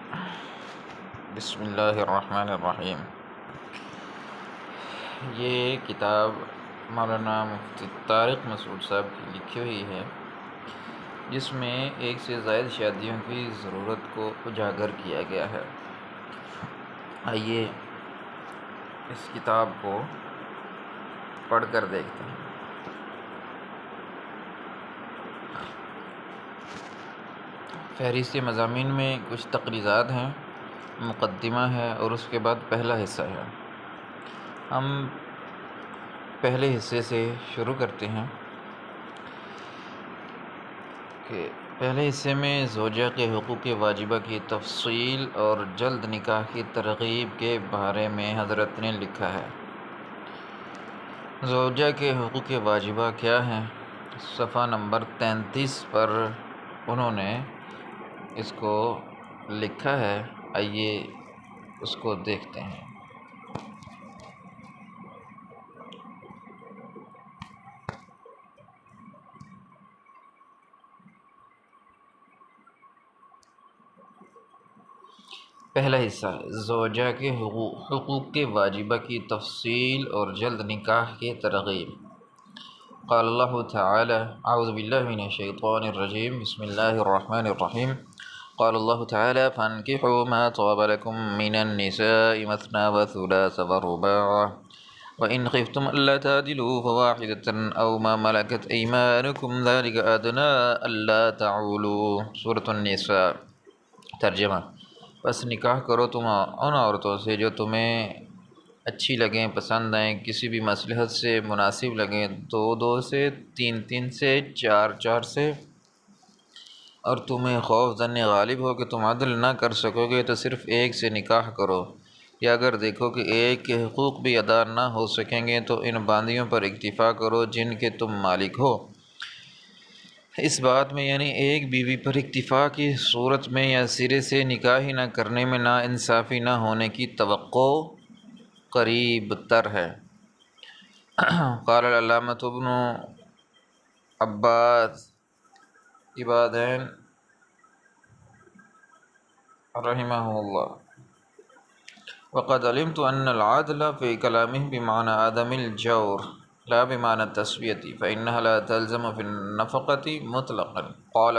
بسم اللہ الرحمن الرحیم۔ یہ کتاب مولانا مفتی طارق مسعود صاحب کی لکھی ہوئی ہے، جس میں ایک سے زائد شادیوں کی ضرورت کو اجاگر کیا گیا ہے۔ آئیے اس کتاب کو پڑھ کر دیکھتے ہیں۔ فہرست مضامین میں کچھ تقریضات ہیں، مقدمہ ہے اور اس کے بعد پہلا حصہ ہے۔ ہم پہلے حصے سے شروع کرتے ہیں کہ پہلے حصے میں زوجہ کے حقوق واجبہ کی تفصیل اور جلد نکاح کی ترغیب کے بارے میں حضرت نے لکھا ہے۔ زوجہ کے حقوق واجبہ کیا ہیں؟ صفحہ نمبر 33 پر انہوں نے اس کو لکھا ہے۔ آئیے اس کو دیکھتے ہیں۔ پہلا حصہ، زوجہ کے حقوق واجبہ کی تفصیل اور جلد نکاح کی ترغیب۔ قال اللہ تعالی اعوذ باللہ من الشیطان الرجیم بسم اللہ الرحمن الرحیم۔ قال اللہ تعالی فانکحوا ما طاب لکم من النساء مثنى وثلاث ورباع وإن خفتم ألا تعدلوا فواحدة أو ما ملكت أيمانكم ذلك أدنى ألا تعولوا۔ سورة النساء۔ ترجمہ: بس نکاح کرو تم ان عورتوں سے جو تمہیں اچھی لگیں، پسند آئیں، کسی بھی مصلحت سے مناسب لگیں، دو دو سے، تین تین سے، چار چار سے، اور تمہیں خوف ظن غالب ہو کہ تم عدل نہ کر سکو گے تو صرف ایک سے نکاح کرو، یا اگر دیکھو کہ ایک کے حقوق بھی ادا نہ ہو سکیں گے تو ان باندیوں پر اکتفا کرو جن کے تم مالک ہو۔ اس بات میں یعنی ایک بیوی پر اکتفا کی صورت میں یا سرے سے نکاح ہی نہ کرنے میں ناانصافی نہ ہونے کی توقع قریب تر ہے۔ قال العلامہ ابن عباس عبادین رحمہ اللہ: وقد علمت ان العدل في كلامه بمعنى عدم الجور لا بمعنى التسوية فإنها لا تلزم في النفقة مطلقا. قال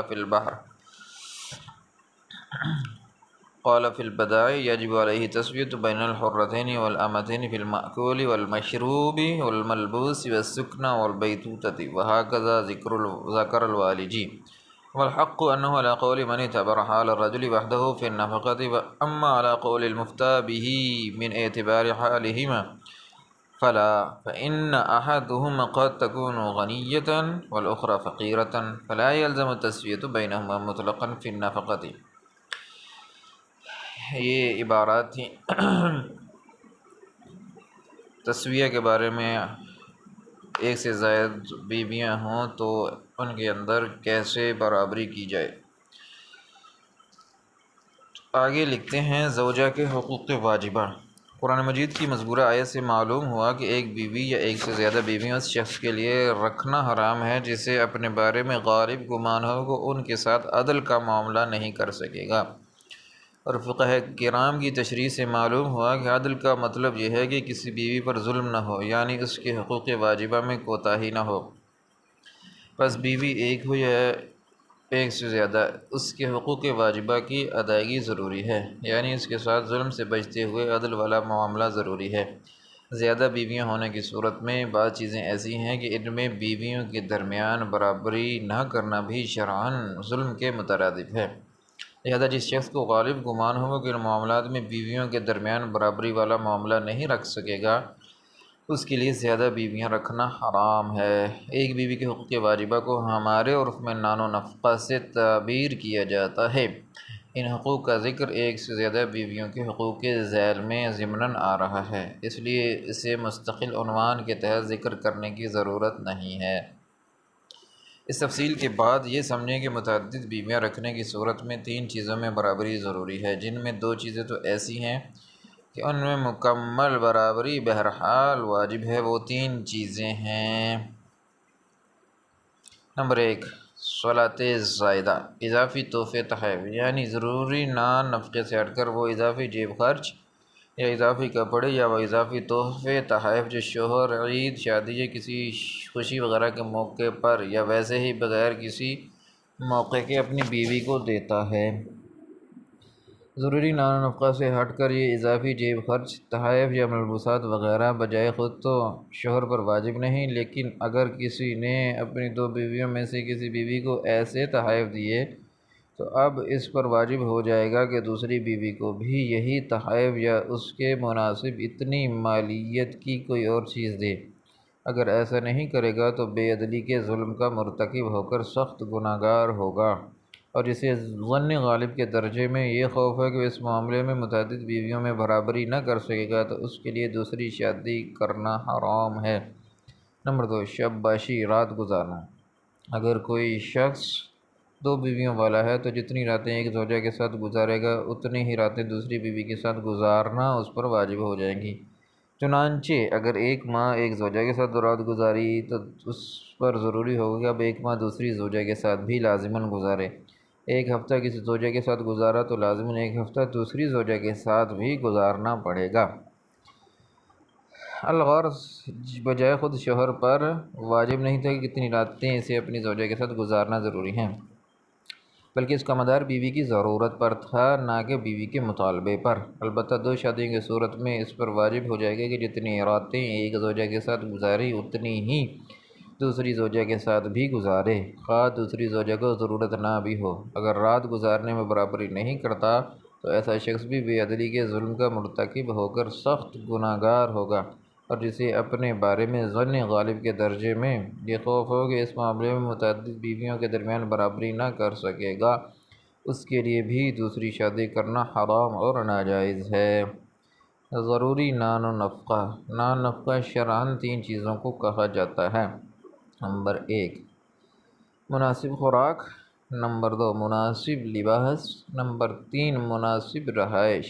في البدائع يجب عليه التسوية بين الحرتين والأمتين في المأكول والمشروب والملبوس والسكن والبيتوتة، وهكذا ذكر الوالجي. والحق أنه على قول من اعتبر حال الرجل وحده في النفقة، وأما على قول المفتى به من اعتبار حالهما فلا، فإن أحدهما قد تكون غنية والأخرى فقيرة فلا يلزم التسوية بينهما مطلقا في النفقة۔ یہ عبارات تھیں تسویہ کے بارے میں۔ ایک سے زائد بیویاں ہوں تو ان کے اندر کیسے برابری کی جائے۔ آگے لکھتے ہیں زوجہ کے حقوق واجبہ۔ قرآن مجید کی مذکورہ آیت سے معلوم ہوا کہ ایک بیوی یا ایک سے زیادہ بیویاں اس شخص کے لیے رکھنا حرام ہے جسے اپنے بارے میں غالب گمان ہو کہ ان کے ساتھ عدل کا معاملہ نہیں کر سکے گا۔ اور فقہ کرام کی تشریح سے معلوم ہوا کہ عدل کا مطلب یہ ہے کہ کسی بیوی پر ظلم نہ ہو، یعنی اس کے حقوق واجبہ میں کوتاہی نہ ہو۔ بس بیوی ایک ہو یا ایک سے زیادہ، اس کے حقوق واجبہ کی ادائیگی ضروری ہے، یعنی اس کے ساتھ ظلم سے بچتے ہوئے عدل والا معاملہ ضروری ہے۔ زیادہ بیویاں ہونے کی صورت میں بعض چیزیں ایسی ہیں کہ ان میں بیویوں کے درمیان برابری نہ کرنا بھی شرعاً ظلم کے مترادف ہے۔ لہذا جس شخص کو غالب گمان ہو کہ ان معاملات میں بیویوں کے درمیان برابری والا معاملہ نہیں رکھ سکے گا، اس کے لیے زیادہ بیویاں رکھنا حرام ہے۔ ایک بیوی کے حقوق واجبہ کو ہمارے عرف میں نان و نفقہ سے تعبیر کیا جاتا ہے۔ ان حقوق کا ذکر ایک سے زیادہ بیویوں کے حقوق کے ذیل میں ضمناً آ رہا ہے، اس لیے اسے مستقل عنوان کے تحت ذکر کرنے کی ضرورت نہیں ہے۔ اس تفصیل کے بعد یہ سمجھیں کہ متعدد بیویاں رکھنے کی صورت میں تین چیزوں میں برابری ضروری ہے، جن میں دو چیزیں تو ایسی ہیں کہ ان میں مکمل برابری بہرحال واجب ہے۔ وہ تین چیزیں ہیں: نمبر 1، صلاۃ زائدہ، اضافی تحفے تحائف، یعنی ضروری نان نفقے سے ہٹ کر وہ اضافی جیب خرچ یا اضافی کپڑے یا وہ اضافی تحفے تحائف جو شوہر عید، شادی یا کسی خوشی وغیرہ کے موقع پر یا ویسے ہی بغیر کسی موقع کے اپنی بیوی کو دیتا ہے۔ ضروری نان و نفقہ سے ہٹ کر یہ اضافی جیب خرچ، تحائف یا ملبوسات وغیرہ بجائے خود تو شوہر پر واجب نہیں، لیکن اگر کسی نے اپنی دو بیویوں میں سے کسی بیوی کو ایسے تحائف دیے تو اب اس پر واجب ہو جائے گا کہ دوسری بیوی کو بھی یہی تحائف یا اس کے مناسب اتنی مالیت کی کوئی اور چیز دے۔ اگر ایسا نہیں کرے گا تو بے عدلی کے ظلم کا مرتکب ہو کر سخت گنہگار ہوگا، اور اسے ظن غالب کے درجے میں یہ خوف ہے کہ اس معاملے میں متعدد بیویوں میں برابری نہ کر سکے گا تو اس کے لیے دوسری شادی کرنا حرام ہے۔ نمبر 2، شب باشی، رات گزارنا۔ اگر کوئی شخص دو بیویوں والا ہے تو جتنی راتیں ایک زوجہ کے ساتھ گزارے گا اتنی ہی راتیں دوسری بیوی کے ساتھ گزارنا اس پر واجب ہو جائیں گی۔ چنانچہ اگر ایک ماہ ایک زوجہ کے ساتھ رات گزاری تو اس پر ضروری ہوگا کہ اب ایک ماہ دوسری زوجہ کے ساتھ بھی لازماً گزارے۔ ایک ہفتہ کسی زوجہ کے ساتھ گزارا تو لازماً ایک ہفتہ دوسری زوجہ کے ساتھ بھی گزارنا پڑے گا۔ الغرض بجائے خود شوہر پر واجب نہیں تھا کہ کتنی راتیں اسے اپنی زوجہ کے ساتھ گزارنا ضروری ہیں، بلکہ اس کا مدار بیوی کی ضرورت پر تھا نہ کہ بیوی کے مطالبے پر۔ البتہ دو شادیوں کی صورت میں اس پر واجب ہو جائے گا کہ جتنی راتیں ایک زوجہ کے ساتھ گزاری اتنی ہی دوسری زوجہ کے ساتھ بھی گزارے، خواہ دوسری زوجہ کو ضرورت نہ بھی ہو۔ اگر رات گزارنے میں برابری نہیں کرتا تو ایسا شخص بھی بے عدلی کے ظلم کا مرتکب ہو کر سخت گنہگار ہوگا، اور جسے اپنے بارے میں ظن غالب کے درجے میں یہ خوف ہو کہ اس معاملے میں متعدد بیویوں کے درمیان برابری نہ کر سکے گا، اس کے لیے بھی دوسری شادی کرنا حرام اور ناجائز ہے۔ ضروری نان و نفقہ۔ نان نفقہ شرعاً تین چیزوں کو کہا جاتا ہے۔ نمبر 1، مناسب خوراک۔ نمبر 2، مناسب لباس۔ نمبر 3، مناسب رہائش،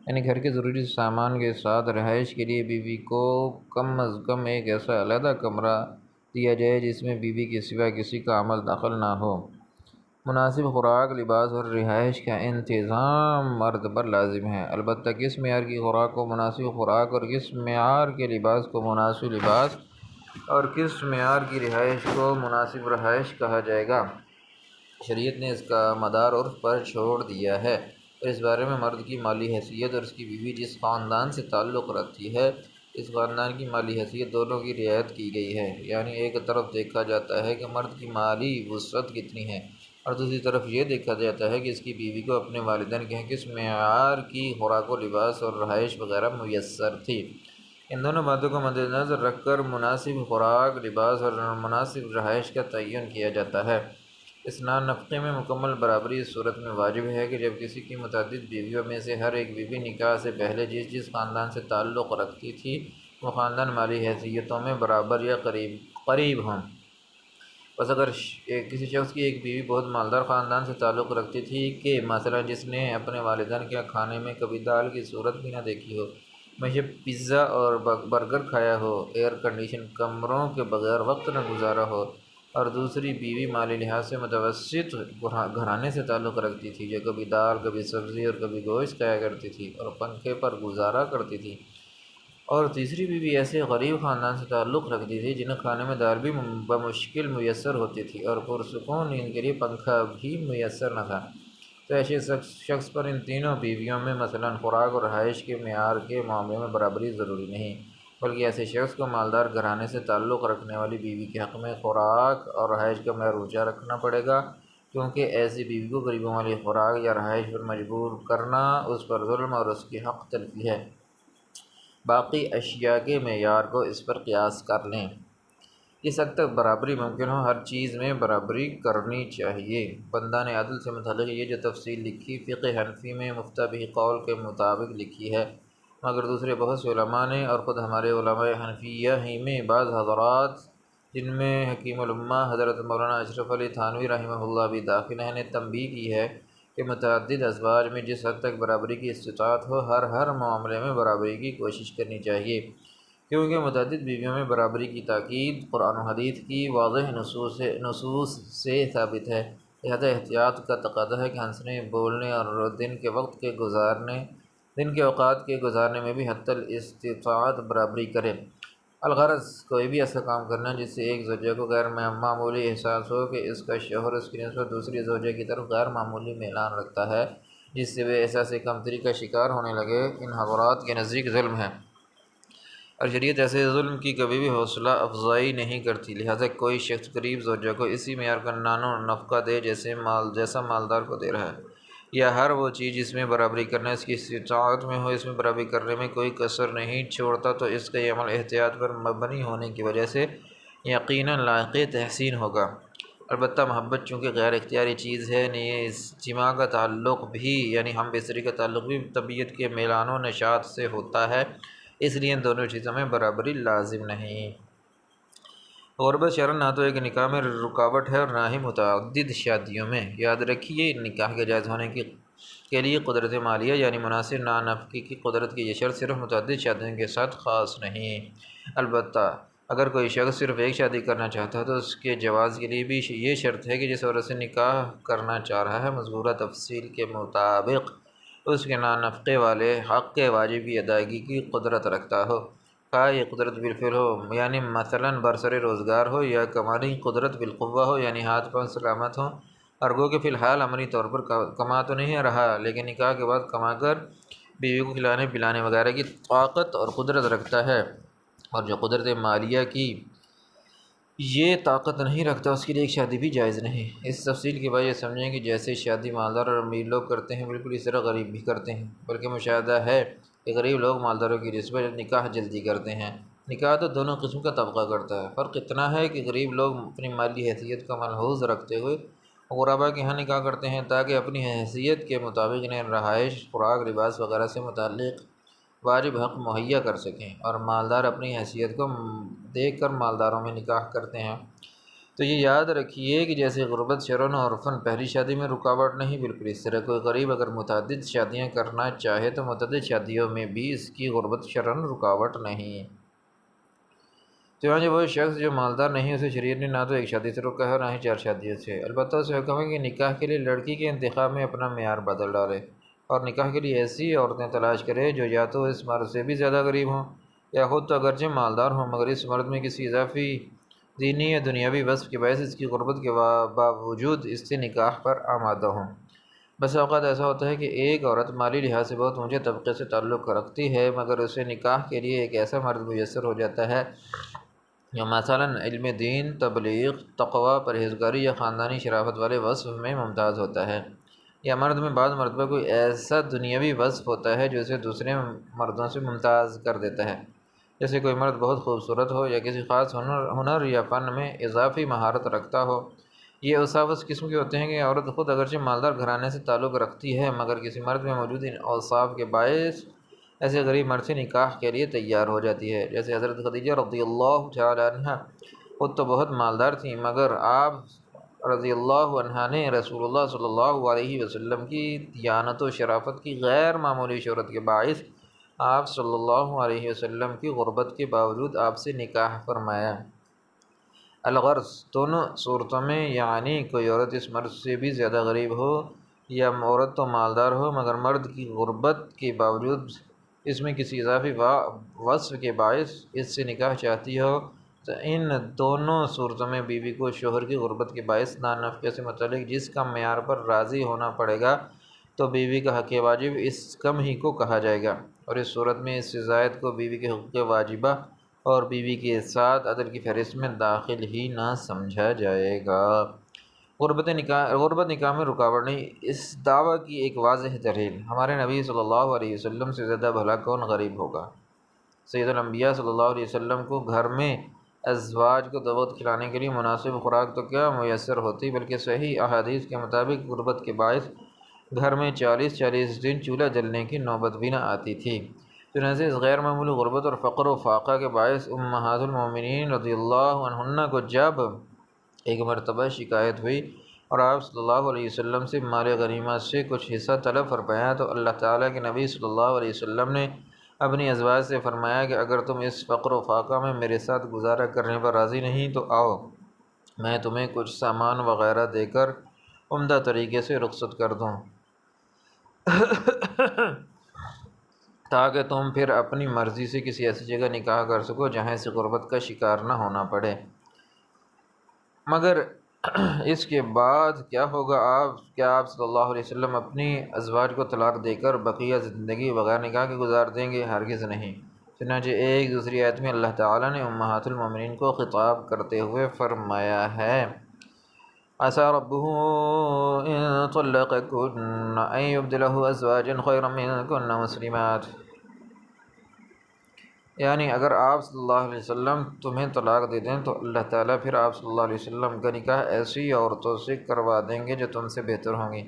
یعنی گھر کے ضروری سامان کے ساتھ رہائش کے لیے بیوی کو کم از کم ایک ایسا علیحدہ کمرہ دیا جائے جس میں بیوی کے سوا کسی کا عمل دخل نہ ہو۔ مناسب خوراک، لباس اور رہائش کا انتظام مرد پر لازم ہے، البتہ کس معیار کی خوراک کو مناسب خوراک اور کس معیار کے لباس کو مناسب لباس اور کس معیار کی رہائش کو مناسب رہائش کہا جائے گا، شریعت نے اس کا مدار عرف پر چھوڑ دیا ہے، اور اس بارے میں مرد کی مالی حیثیت اور اس کی بیوی جس خاندان سے تعلق رکھتی ہے اس خاندان کی مالی حیثیت دونوں کی رعایت کی گئی ہے۔ یعنی ایک طرف دیکھا جاتا ہے کہ مرد کی مالی وسعت کتنی ہے، اور دوسری طرف یہ دیکھا جاتا ہے کہ اس کی بیوی کو اپنے والدین کے کس معیار کی خوراک و لباس اور رہائش وغیرہ میسر تھی۔ ان دونوں باتوں کو مد نظر رکھ کر مناسب خوراک، لباس اور مناسب رہائش کا تعین کیا جاتا ہے۔ اس نان نفقے میں مکمل برابری اس صورت میں واجب ہے کہ جب کسی کی متعدد بیویوں میں سے ہر ایک بیوی نکاح سے پہلے جس خاندان سے تعلق رکھتی تھی وہ خاندان مالی حیثیتوں میں برابر یا قریب ہوں۔ بس اگر کسی شخص کی ایک بیوی بہت مالدار خاندان سے تعلق رکھتی تھی کہ مثلا جس نے اپنے والدین کے کھانے میں کبھی دال کی صورت بھی نہ دیکھی ہو، ہمیشہ پیزا اور برگر کھایا ہو، ایئر کنڈیشن کمروں کے بغیر وقت نہ گزارا ہو، اور دوسری بیوی مالی لحاظ سے متوسط گھرانے سے تعلق رکھتی تھی جو کبھی دال، کبھی سبزی اور کبھی گوشت کھایا کرتی تھی اور پنکھے پر گزارا کرتی تھی، اور تیسری بیوی ایسے غریب خاندان سے تعلق رکھتی تھی جنہیں کھانے میں دال بھی بمشکل میسر ہوتی تھی اور پرسکون نیند کے لیے پنکھا بھی میسر نہ تھا، تو ایسے شخص پر ان تینوں بیویوں میں مثلا خوراک اور رہائش کے معیار کے معاملے میں برابری ضروری نہیں، بلکہ ایسے شخص کو مالدار گھرانے سے تعلق رکھنے والی بیوی کے حق میں خوراک اور رہائش کا معیار اونچا رکھنا پڑے گا، کیونکہ ایسی بیوی کو غریبوں والی خوراک یا رہائش پر مجبور کرنا اس پر ظلم اور اس کی حق تلفی ہے۔ باقی اشیاء کے معیار کو اس پر قیاس کر لیں۔ جس حد تک برابری ممکن ہو ہر چیز میں برابری کرنی چاہیے۔ بندان عدل سے متعلق یہ جو تفصیل لکھی فقہ حنفی میں مفتبی قول کے مطابق لکھی ہے، مگر دوسرے بہت سے علماء نے اور خود ہمارے علماء حنفیہ ہی میں بعض حضرات جن میں حکیم الامہ حضرت مولانا اشرف علی تھانوی رحمہ اللہ بھی داخل ہیں نے تنبیہ کی ہے کہ متعدد ازواج میں جس حد تک برابری کی استطاعت ہو ہر معاملے میں برابری کی کوشش کرنی چاہیے۔ کیونکہ متعدد بیویوں میں برابری کی تاکید قرآن و حدیث کی واضح نصوص سے ثابت ہے، لہذا احتیاط کا تقاضا ہے کہ ہنسنے، بولنے اور دن کے اوقات کے گزارنے میں بھی حتی الاستطاعت برابری کرے۔ الغرض کوئی بھی ایسا کام کرنا جس سے ایک زوجہ کو غیر معمولی احساس ہو کہ اس کا شوہر اس کی نسبت دوسری زوجہ کی طرف غیر معمولی میلان رکھتا ہے، جس سے وہ احساس کمتری کا شکار ہونے لگے، ان حضرات کے نزدیک ظلم ہے، اور شریعت ایسے ظلم کی کبھی بھی حوصلہ افزائی نہیں کرتی۔ لہذا کوئی شخص قریب زوجہ کو اسی معیار کا نفقہ دے جیسا مالدار کو دے رہا ہے، یا ہر وہ چیز جس میں برابری کرنا اس کی استطاعت میں ہو، اس میں برابری کرنے میں کوئی کسر نہیں چھوڑتا، تو اس کا یہ عمل احتیاط پر مبنی ہونے کی وجہ سے یقیناً لائق تحسین ہوگا۔ البتہ محبت چونکہ غیر اختیاری چیز ہے، نیز جماع کا تعلق بھی یعنی ہم بستری کا تعلق بھی طبیعت کے میلان و نشاط سے ہوتا ہے، اس لیے ان دونوں چیزوں میں برابری لازم نہیں۔ غربت شرعاً نہ تو ایک نکاح میں رکاوٹ ہے اور نہ ہی متعدد شادیوں میں۔ یاد رکھیے، نکاح کے جائز ہونے کے لیے قدرت مالیہ یعنی مناسب نانفقی کی قدرت کی یہ شرط صرف متعدد شادیوں کے ساتھ خاص نہیں۔ البتہ اگر کوئی شخص صرف ایک شادی کرنا چاہتا ہے تو اس کے جواز کے لیے بھی یہ شرط ہے کہ جس عورت سے نکاح کرنا چاہ رہا ہے مذکورہ تفصیل کے مطابق اس کے نانفقے والے حق واجب کی ادائیگی کی قدرت رکھتا ہو، خواہ یہ قدرت بالفعل ہو یعنی مثلاً برسر روزگار ہو، یا کمالی قدرت بالقوہ ہو یعنی ہاتھ پاؤں سلامت ہوں، ارگو کہ فی الحال عملی طور پر کما تو نہیں رہا لیکن نکاح کے بعد کما کر بیوی کو کھلانے پلانے وغیرہ کی طاقت اور قدرت رکھتا ہے، اور جو قدرت مالیہ کی یہ طاقت نہیں رکھتا اس کے لیے ایک شادی بھی جائز نہیں۔ اس تفصیل کے بعد یہ سمجھیں کہ جیسے شادی مالدار اور امیر لوگ کرتے ہیں بالکل اس طرح غریب بھی کرتے ہیں، بلکہ مشاہدہ ہے کہ غریب لوگ مالداروں کی نسبت نکاح جلدی کرتے ہیں۔ نکاح تو دونوں قسم کا طبقہ کرتا ہے، فرق اتنا ہے کہ غریب لوگ اپنی مالی حیثیت کا ملحوظ رکھتے ہوئے غرباء کے ہاں نکاح کرتے ہیں تاکہ اپنی حیثیت کے مطابق انہیں رہائش، خوراک، لباس وغیرہ سے متعلق واجب حق مہیا کر سکیں، اور مالدار اپنی حیثیت کو دیکھ کر مالداروں میں نکاح کرتے ہیں۔ تو یہ یاد رکھیے کہ جیسے غربت شرعاً و عرفاً پہلی شادی میں رکاوٹ نہیں، بالکل اس طرح کوئی غریب اگر متعدد شادیاں کرنا چاہے تو متعدد شادیوں میں بھی اس کی غربت شرعاً رکاوٹ نہیں۔ چنانچہ وہ شخص جو مالدار نہیں اسے شریعت نے نہ تو ایک شادی سے روکا ہے اور نہ ہی 4 شادیوں سے، البتہ اسے حکم ہے کہ نکاح کے لیے لڑکی کے انتخاب میں اپنا معیار بدل ڈالے اور نکاح کے لیے ایسی عورتیں تلاش کرے جو یا تو اس مرد سے بھی زیادہ غریب ہوں یا خود تو اگرچہ مالدار ہوں مگر اس مرد میں کسی اضافی دینی یا دنیاوی وصف کے باعث اس کی غربت کے باوجود اس سے نکاح پر آمادہ ہوں۔ بس اوقات ایسا ہوتا ہے کہ ایک عورت مالی لحاظ سے بہت اونچے طبقے سے تعلق رکھتی ہے مگر اسے نکاح کے لیے ایک ایسا مرد میسر ہو جاتا ہے جو مثلاً علم دین، تبلیغ، تقوی، پرہیزگاری یا خاندانی شرافت والے وصف میں ممتاز ہوتا ہے، یا مرد میں بعض مرتبہ کوئی ایسا دنیاوی وصف ہوتا ہے جو اسے دوسرے مردوں سے ممتاز کر دیتا ہے، جیسے کوئی مرد بہت خوبصورت ہو یا کسی خاص ہنر یا فن میں اضافی مہارت رکھتا ہو۔ یہ اوصاف اس قسم کے ہوتے ہیں کہ عورت خود اگرچہ مالدار گھرانے سے تعلق رکھتی ہے مگر کسی مرد میں موجود ان اوصاف کے باعث ایسے غریب مرد سے نکاح کے لیے تیار ہو جاتی ہے، جیسے حضرت خدیجہ رضی اللہ تعالیٰ عنہ خود تو بہت مالدار تھیں مگر آپ رضی اللہ عنہ نے رسول اللہ صلی اللہ علیہ وسلم کی دیانت و شرافت کی غیر معمولی شہرت کے باعث آپ صلی اللہ علیہ وسلم کی غربت کے باوجود آپ سے نکاح فرمایا۔ الغرض دونوں صورتوں میں یعنی کوئی عورت اس مرد سے بھی زیادہ غریب ہو یا عورت تو مالدار ہو مگر مرد کی غربت کے باوجود اس میں کسی اضافی وصف کے باعث اس سے نکاح چاہتی ہو، تو ان دونوں صورتوں میں بیوی کو شوہر کی غربت کے باعث نانفقے سے متعلق جس کم معیار پر راضی ہونا پڑے گا تو بیوی کا حق واجب اس کم ہی کو کہا جائے گا، اور اس صورت میں اس سے زائد کو بیوی کے حقوق واجبہ اور بیوی کے ساتھ عدل کی فہرست میں داخل ہی نہ سمجھا جائے گا۔ غربت نکاح میں رکاوٹ نہیں، اس دعویٰ کی ایک واضح دلیل ہمارے نبی صلی اللہ علیہ وسلم سے زیادہ بھلا کون غریب ہوگا۔ سید الانبیاء صلی اللہ علیہ وسلم کو گھر میں ازواج کو دو وقت کھلانے کے لیے مناسب خوراک تو کیا میسر ہوتی بلکہ صحیح احادیث کے مطابق غربت کے باعث گھر میں 40 دن چولہا جلنے کی نوبت بھی نہ آتی تھی۔ چنانچہ اس غیر معمولی غربت اور فقر و فاقہ کے باعث امہات المومنین رضی اللہ عنہن کو جب ایک مرتبہ شکایت ہوئی اور آپ صلی اللہ علیہ وسلم سے مال غنیمت سے کچھ حصہ طلب فرمایا تو اللہ تعالیٰ کے نبی صلی اللہ علیہ وسلم نے اپنی ازواج سے فرمایا کہ اگر تم اس فقر و فاقہ میں میرے ساتھ گزارا کرنے پر راضی نہیں تو آؤ، میں تمہیں کچھ سامان وغیرہ دے کر عمدہ طریقے سے رخصت کر دوں تاکہ تم پھر اپنی مرضی سے کسی ایسی جگہ نکاح کر سکو جہاں اس غربت کا شکار نہ ہونا پڑے۔ مگر اس کے بعد کیا ہوگا؟ کیا آپ صلی اللہ علیہ وسلم اپنی ازواج کو طلاق دے کر بقیہ زندگی بغیر نکاح کے گزار دیں گے؟ ہرگز نہیں۔ چنانچہ ایک دوسری آیت میں اللہ تعالیٰ نے امہات المومنین کو خطاب کرتے ہوئے فرمایا ہے عَسَىٰ رَبُّهُ إِن طَلَّقَكُنَّ أَن يُبْدِلَهُ أَزْوَاجًا خَيْرًا مِّنكُنَّ مُسْلِمَاتٍ، یعنی اگر آپ صلی اللہ علیہ وسلم تمہیں طلاق دے دیں تو اللہ تعالیٰ پھر آپ صلی اللہ علیہ وسلم کا نکاح ایسی عورتوں سے کروا دیں گے جو تم سے بہتر ہوں گی۔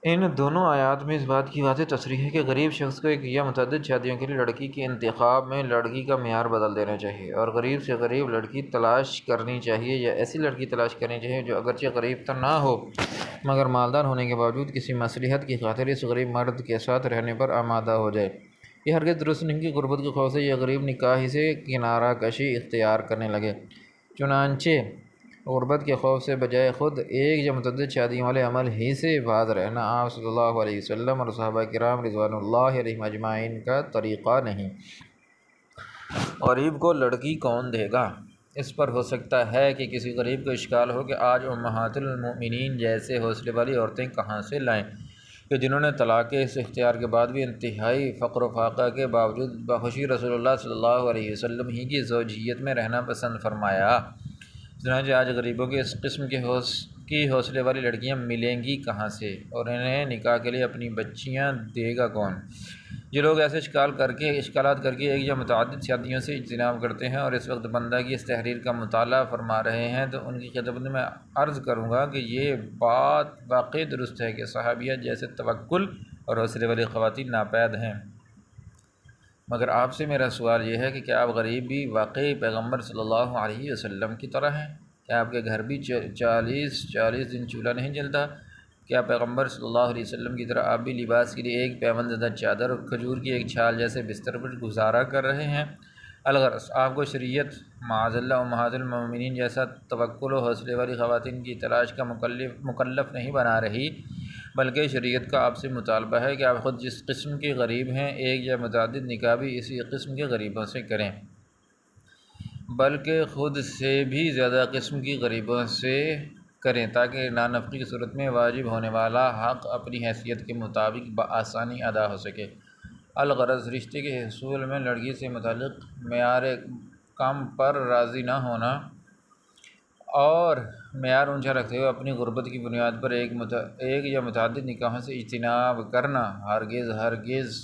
ان دونوں آیات میں اس بات کی واضح تصریح ہے کہ غریب شخص کو ایک یا متعدد شادیوں کے لیے لڑکی کے انتخاب میں لڑکی کا معیار بدل دینا چاہیے اور غریب سے غریب لڑکی تلاش کرنی چاہیے یا ایسی لڑکی تلاش کرنی چاہیے جو اگرچہ غریب تو نہ ہو مگر مالدار ہونے کے باوجود کسی مصلحت کی خاطر اس غریب مرد کے ساتھ رہنے پر آمادہ ہو جائے۔ یہ ہرگز درست نہیں کہ غربت کے خوف سے یہ غریب نکاح ہی سے کنارہ کشی اختیار کرنے لگے۔ چنانچہ غربت کے خوف سے بجائے خود ایک یا متعدد شادیوں والے عمل ہی سے باز رہنا آپ صلی اللہ علیہ وسلم اور صحابہ کرام رضوان اللہ علیہم اجمعین کا طریقہ نہیں۔ غریب کو لڑکی کون دے گا؟ اس پر ہو سکتا ہے کہ کسی غریب کو اشکال ہو کہ آج امہات المؤمنین جیسے حوصلے والی عورتیں کہاں سے لائیں کہ جنہوں نے طلاق اس اختیار کے بعد بھی انتہائی فقر و فاقہ کے باوجود بخوشی رسول اللہ صلی اللہ علیہ وسلم ہی کی زوجیت میں رہنا پسند فرمایا۔ چنانچہ آج غریبوں کے اس قسم کی حوصلے والی لڑکیاں ملیں گی کہاں سے اور انہیں نکاح کے لیے اپنی بچیاں دے گا کون؟ جو لوگ ایسے اشکالات کر کے ایک یا متعدد شادیوں سے اجتناب کرتے ہیں اور اس وقت بندہ کی اس تحریر کا مطالعہ فرما رہے ہیں تو ان کی خدمت میں عرض کروں گا کہ یہ بات واقعی درست ہے کہ صحابیات جیسے توکل اور حوصلے والی خواتین ناپید ہیں، مگر آپ سے میرا سوال یہ ہے کہ کیا آپ غریب بھی واقعی پیغمبر صلی اللہ علیہ وسلم کی طرح ہیں؟ کیا آپ کے گھر بھی 40 دن چولہا نہیں جلتا؟ کیا پیغمبر صلی اللہ علیہ وسلم کی طرح آپ بھی لباس کے لیے ایک پیوند زدہ چادر اور کھجور کی ایک چھال جیسے بستر پر گزارا کر رہے ہیں؟ الغرض آپ کو شریعت معاذ اللہ امہات المومنین جیسا توکل و حوصلے والی خواتین کی تلاش کا مکلف نہیں بنا رہی، بلکہ شریعت کا آپ سے مطالبہ ہے کہ آپ خود جس قسم کے غریب ہیں ایک یا متعدد نکاح بھی اسی قسم کے غریبوں سے کریں، بلکہ خود سے بھی زیادہ قسم کی غریبوں سے کریں تاکہ نانفقی کی صورت میں واجب ہونے والا حق اپنی حیثیت کے مطابق بآسانی ادا ہو سکے۔ الغرض رشتے کے حصول میں لڑکی سے متعلق معیار کم پر راضی نہ ہونا اور معیار اونچا رکھتے ہوئے اپنی غربت کی بنیاد پر ایک یا متعدد نکاحوں سے اجتناب کرنا ہرگز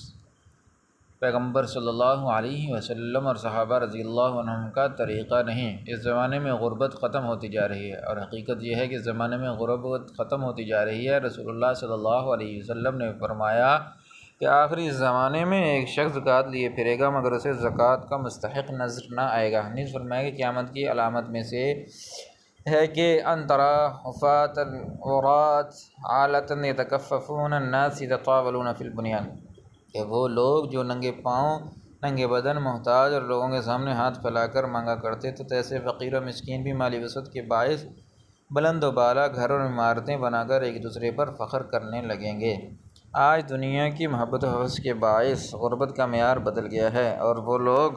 پیغمبر صلی اللہ علیہ وسلم اور صحابہ رضی اللہ عنہم کا طریقہ نہیں۔ اس زمانے میں غربت ختم ہوتی جا رہی ہے اور حقیقت یہ ہے کہ اس زمانے میں غربت ختم ہوتی جا رہی ہے۔ رسول اللہ صلی اللہ علیہ وسلم نے فرمایا کہ آخری زمانے میں ایک شخص زکوٰۃ لیے پھرے گا مگر اسے زکوٰۃ کا مستحق نظر نہ آئے گا۔ نیز فرمایا کہ قیامت کی علامت میں سے ہے کہ ان تری حفاة عراة عالة یتکففون الناس یتطاولون فی البنیان، کہ وہ لوگ جو ننگے پاؤں ننگے بدن محتاج اور لوگوں کے سامنے ہاتھ پھیلا کر مانگا کرتے تو ایسے فقیر و مسکین بھی مالی وسعت کے باعث بلند و بالا گھر اور عمارتیں بنا کر ایک دوسرے پر فخر کرنے لگیں گے۔ آج دنیا کی محبت و ہوس کے باعث غربت کا معیار بدل گیا ہے اور وہ لوگ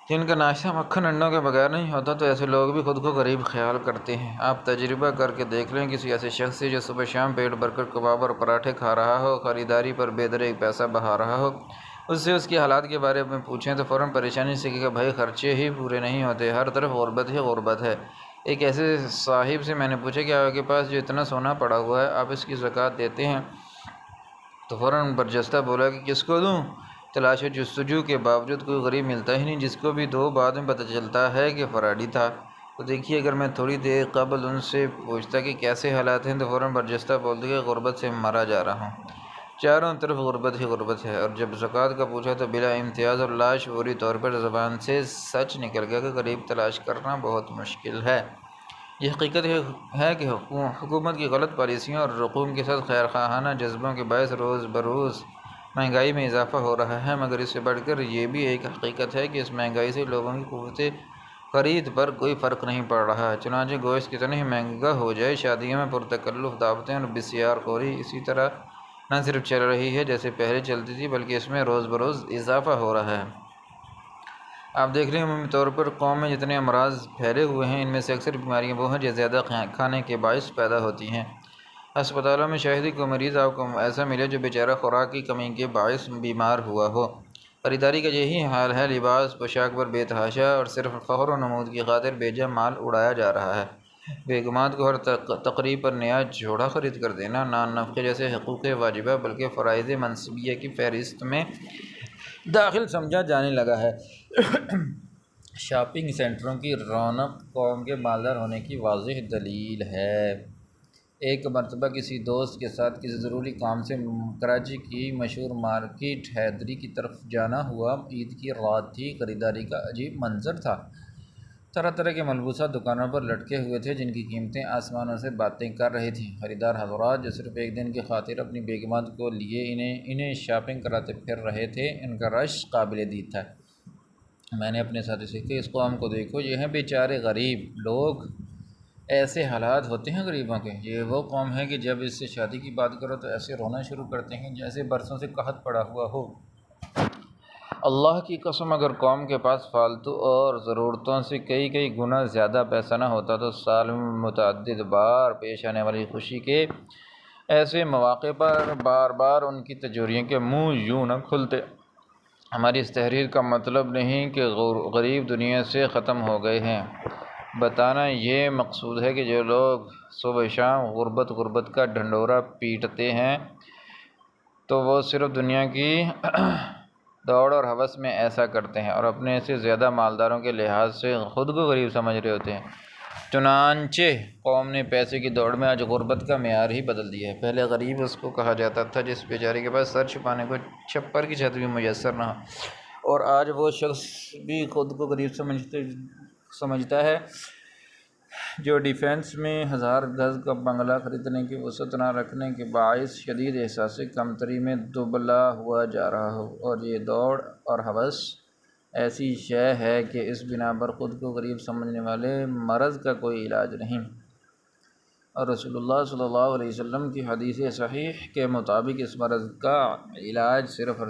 جن کا ناشتہ مکھن انڈوں کے بغیر نہیں ہوتا تو ایسے لوگ بھی خود کو غریب خیال کرتے ہیں۔ آپ تجربہ کر کے دیکھ لیں کسی ایسے شخص سے جو صبح شام پیٹ بھر کر کباب اور پراٹھے کھا رہا ہو، خریداری پر بے درے پیسہ بہا رہا ہو، اس سے اس کے حالات کے بارے میں پوچھیں تو فوراً پریشانی سے کہ بھائی خرچے ہی پورے نہیں ہوتے، ہر طرف غربت ہی غربت ہے۔ ایک ایسے صاحب سے میں نے پوچھا کہ آپ کے پاس جو اتنا سونا پڑا ہوا ہے آپ اس کی زکوٰۃ دیتے ہیں؟ تو فوراً برجستہ بولا کہ کس کو دوں؟ تلاش و جستجو کے باوجود کوئی غریب ملتا ہی نہیں جس کو بھی دو بعد میں پتہ چلتا ہے کہ فراڈی تھا۔ تو دیکھیے اگر میں تھوڑی دیر قبل ان سے پوچھتا کہ کیسے حالات ہیں تو فوراً برجستہ بولتے کہ غربت سے مرا جا رہا ہوں، چاروں طرف غربت ہی غربت ہے۔ اور جب زکوٰۃ کا پوچھا تو بلا امتیاز اور لاشعوری طور پر زبان سے سچ نکل گیا کہ غریب تلاش کرنا بہت مشکل ہے۔ یہ حقیقت ہے کہ حکومت کی غلط پالیسیوں اور رقوم کے ساتھ خیر خواہانہ جذبوں کے باعث روز بروز مہنگائی میں اضافہ ہو رہا ہے، مگر اس سے بڑھ کر یہ بھی ایک حقیقت ہے کہ اس مہنگائی سے لوگوں کی قوت خرید پر کوئی فرق نہیں پڑ رہا ہے۔ چنانچہ گوشت کتنا ہی مہنگا ہو جائے، شادیوں میں پرتکلف دعوتیں اور بسیار خوری اسی طرح نہ صرف چل رہی ہے جیسے پہلے چلتی تھی، بلکہ اس میں روز بروز اضافہ ہو رہا ہے۔ آپ دیکھ رہے ہیں عمومی طور پر قوم میں جتنے امراض پھیلے ہوئے ہیں، ان میں سے اکثر بیماریاں وہ ہیں جو زیادہ کھانے کے باعث پیدا ہوتی ہیں۔ ہسپتالوں میں شاید ہی کوئی مریض آپ کو ایسا ملے جو بیچارہ خوراک کی کمی کے باعث بیمار ہوا ہو۔ خریداری کا یہی حال ہے، لباس پوشاک پر بے تحاشا اور صرف فخر و نمود کی خاطر بے جا مال اڑایا جا رہا ہے۔ بیگمات کو ہر تقریب پر نیا جوڑا خرید کر دینا نان نفقے جیسے حقوق واجبہ بلکہ فرائض منصبیہ کی فہرست میں داخل سمجھا جانے لگا ہے۔ شاپنگ سینٹروں کی رونق قوم کے مالدار ہونے کی واضح دلیل ہے۔ ایک مرتبہ کسی دوست کے ساتھ کسی ضروری کام سے کراچی کی مشہور مارکیٹ حیدری کی طرف جانا ہوا۔ عید کی رات تھی، خریداری کا عجیب منظر تھا۔ طرح طرح کے ملبوسات دکانوں پر لٹکے ہوئے تھے جن کی قیمتیں آسمانوں سے باتیں کر رہی تھیں۔ خریدار حضرات جو صرف ایک دن کی خاطر اپنی بیگمات کو لیے انہیں شاپنگ کراتے پھر رہے تھے، ان کا رش قابل دید تھا۔ میں نے اپنے ساتھی سے کہا، اس قوم کو دیکھو، یہ ہیں بیچارے غریب لوگ، ایسے حالات ہوتے ہیں غریبوں کے۔ یہ وہ قوم ہے کہ جب اس سے شادی کی بات کرو تو ایسے رونا شروع کرتے ہیں جیسے برسوں سے قحط پڑا ہوا ہو۔ اللہ کی قسم، اگر قوم کے پاس فالتو اور ضرورتوں سے کئی گنا زیادہ پیسہ نہ ہوتا تو سال میں متعدد بار پیش آنے والی خوشی کے ایسے مواقع پر بار بار ان کی تجوریوں کے منہ یوں نہ کھلتے۔ ہماری اس تحریر کا مطلب نہیں کہ غریب دنیا سے ختم ہو گئے ہیں، بتانا یہ مقصود ہے کہ جو لوگ صبح شام غربت کا ڈھنڈورا پیٹتے ہیں تو وہ صرف دنیا کی دوڑ اور ہوس میں ایسا کرتے ہیں اور اپنے سے زیادہ مالداروں کے لحاظ سے خود کو غریب سمجھ رہے ہوتے ہیں۔ چنانچہ قوم نے پیسے کی دوڑ میں آج غربت کا معیار ہی بدل دیا ہے۔ پہلے غریب اس کو کہا جاتا تھا جس بیچارے کے پاس سر چھپانے کو چھپر کی چھت بھی میسر نہ ہو، اور آج وہ شخص بھی خود کو غریب سمجھتا ہے جو ڈیفنس میں 1000 گز کا بنگلہ خریدنے کی وسعت نہ رکھنے کے باعث شدید احساس کمتری میں دبلا ہوا جا رہا ہو۔ اور یہ دوڑ اور ہوس ایسی شے ہے کہ اس بنا پر خود کو غریب سمجھنے والے مرض کا کوئی علاج نہیں، اور رسول اللہ صلی اللہ علیہ وسلم کی حدیث صحیح کے مطابق اس مرض کا علاج صرف